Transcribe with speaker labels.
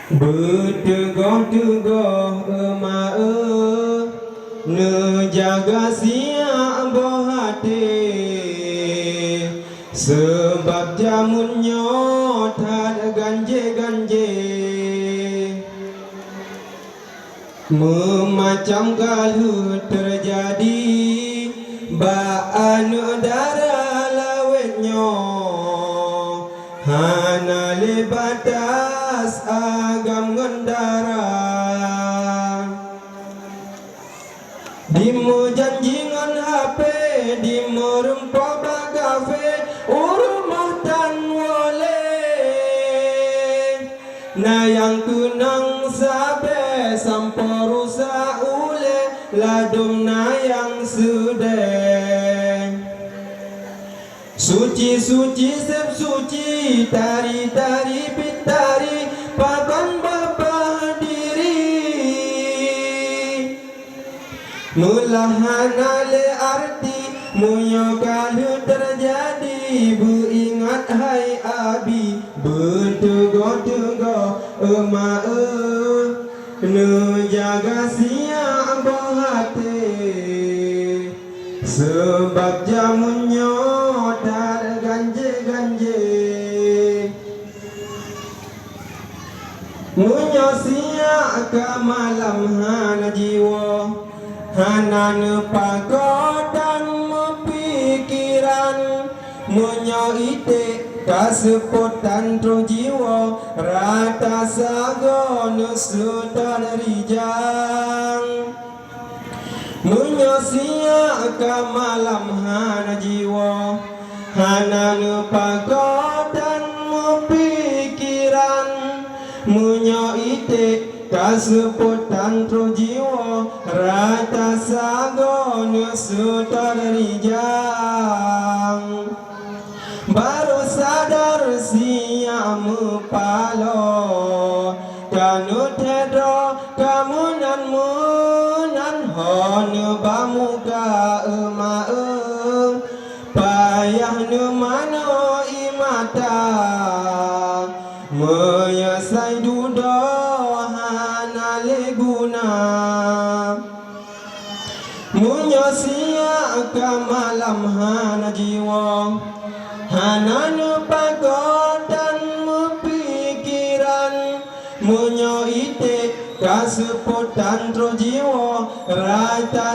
Speaker 1: Bertegoh-tegoh emak nejaga siap bohate sebab jamunnya tak ganje-ganje memacam kalau terjadi baan darah lawetnya hana le batas agam ngendara dimo janjingan HP dimo rempah bagafe urumah tan wale na yang kunang sabe samporusa ule ladum na yang sude suci-suci sep suci tari-tari pitari pakan bapa diri mulahan ale arti munyo kalau terjadi beringat hai abi bertegoh-tegoh emak nejaga siap bohate sebab jamunnya tak ganje-ganje munyo siap ke malam hana jiwa hana nepagodan mepikiran munyo ite kasepotan tro jiwa rata sago nusutan rijang munyo siap ke malam hana jiwa hana nepagodan mepikiran munyo ite kasepotan tro jiwa rata sago nusutan rijang baru sadar siap mepalo kanut hedro kamunan munan honu bamuka emak payah nu mano imata menyesai dudo hana leguna munyo siap ke malam hana jiwa hana nepagodan mepikiran munyo ite kasepotan tro jiwa rata